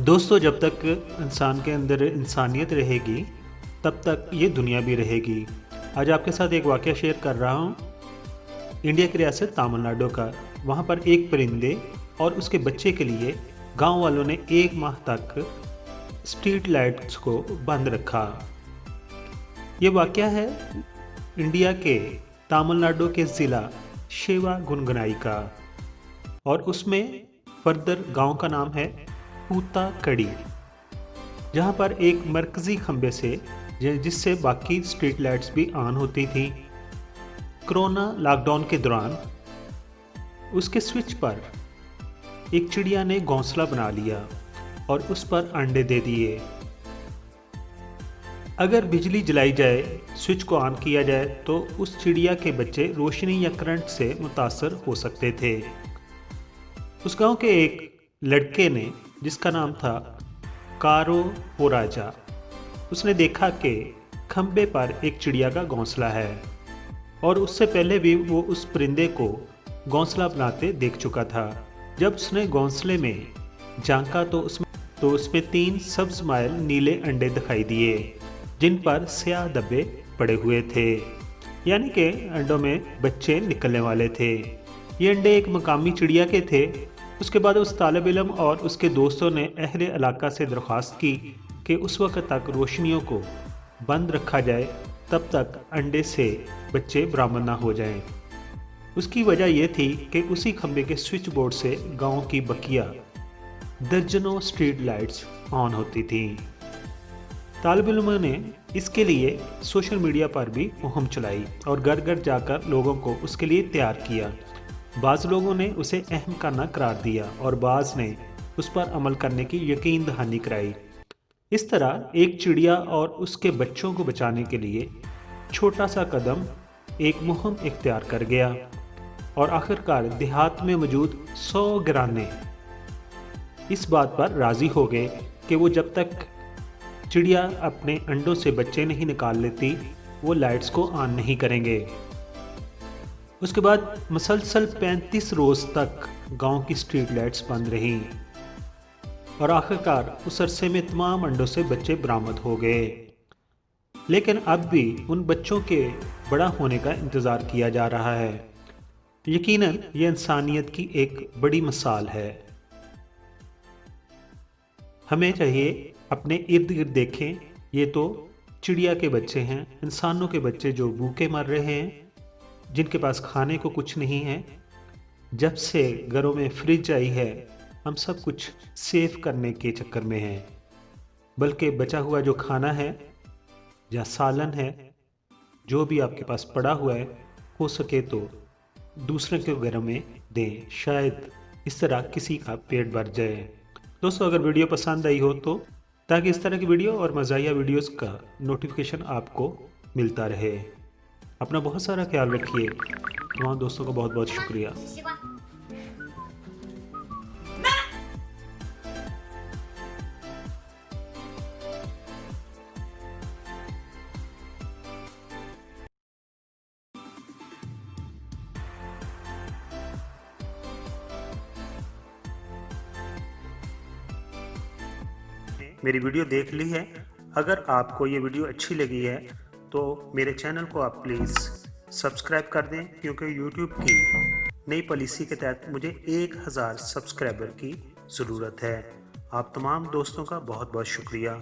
दोस्तों, जब तक इंसान के अंदर इंसानियत रहेगी तब तक ये दुनिया भी रहेगी। आज आपके साथ एक वाक़या शेयर कर रहा हूँ इंडिया की रियासत तमिलनाडु का। वहाँ पर एक परिंदे और उसके बच्चे के लिए गांव वालों ने 1 माह तक स्ट्रीट लाइट्स को बंद रखा। ये वाक़या है इंडिया के तमिलनाडु के ज़िला शेवा गुनगुनाई का, और उसमें फर्दर गांव का नाम है पूताकड़ी, जहां पर एक मरकजी खंबे से जिससे बाकी स्ट्रीट लाइट्स भी ऑन होती थी। कोरोना लॉकडाउन के दौरान उसके स्विच पर एक चिड़िया ने घोंसला बना लिया और उस पर अंडे दे दिए। अगर बिजली जलाई जाए, स्विच को ऑन किया जाए, तो उस चिड़िया के बच्चे रोशनी या करंट से मुतासर हो सकते थे। उस गांव के एक लड़के ने, जिसका नाम था कारो पोराजा, उसने देखा कि खंबे पर एक चिड़िया का घोंसला है, और उससे पहले भी वो उस परिंदे को घोंसला बनाते देख चुका था। जब उसने घोंसले में झांका तो उसमें 3 सब्ज माइल नीले अंडे दिखाई दिए, जिन पर स्याह धब्बे पड़े हुए थे, यानी कि अंडों में बच्चे निकलने वाले थे। ये अंडे एक मकामी चिड़िया के थे। उसके बाद उस तालिब इल्म और उसके दोस्तों ने अहले इलाका से दरख्वास्त की कि उस वक्त तक रोशनियों को बंद रखा जाए, तब तक अंडे से बच्चे बरामद ना हो जाएं। उसकी वजह यह थी कि उसी खंबे के स्विच बोर्ड से गांव की बकिया दर्जनों स्ट्रीट लाइट्स ऑन होती थीं। तालिब इल्मों ने इसके लिए सोशल मीडिया पर भी मुहिम चलाई और घर घर जाकर लोगों को उसके लिए तैयार किया। बाज़ लोगों ने उसे अहम करना करार दिया और बाज़ ने उस पर अमल करने की यकीन दहानी कराई। इस तरह एक चिड़िया और उसके बच्चों को बचाने के लिए छोटा सा कदम एक मुहिम इख्तियार कर गया, और आखिरकार देहात में मौजूद 100 घराने इस बात पर राज़ी हो गए कि वो जब तक चिड़िया अपने अंडों से बच्चे नहीं निकाल लेती, वो लाइट्स को ऑन नहीं करेंगे। उसके बाद मुसलसल 35 रोज़ तक गांव की स्ट्रीट लाइट्स बंद रहीं, और आखिरकार उस अरसे में तमाम अंडों से बच्चे बरामद हो गए। लेकिन अब भी उन बच्चों के बड़ा होने का इंतज़ार किया जा रहा है। यकीनन ये इंसानियत की एक बड़ी मिसाल है। हमें चाहिए अपने इर्द गिर्द देखें, ये तो चिड़िया के बच्चे हैं, इंसानों के बच्चे जो भूखे मर रहे हैं, जिनके पास खाने को कुछ नहीं है। जब से घरों में फ्रिज आई है, हम सब कुछ सेव करने के चक्कर में हैं, बल्कि बचा हुआ जो खाना है या सालन है, जो भी आपके पास पड़ा हुआ है, हो सके तो दूसरे के घरों में दें। शायद इस तरह किसी का पेट भर जाए। दोस्तों, अगर वीडियो पसंद आई हो तो, ताकि इस तरह की वीडियो और मज़ाहिया वीडियोस का नोटिफिकेशन आपको मिलता रहे। अपना बहुत सारा ख्याल रखिए। तमाम दोस्तों का बहुत बहुत शुक्रिया। मेरी वीडियो देख ली है। अगर आपको ये वीडियो अच्छी लगी है तो मेरे चैनल को आप प्लीज़ सब्सक्राइब कर दें, क्योंकि YouTube की नई पॉलिसी के तहत मुझे 1000 सब्सक्राइबर की ज़रूरत है। आप तमाम दोस्तों का बहुत बहुत शुक्रिया।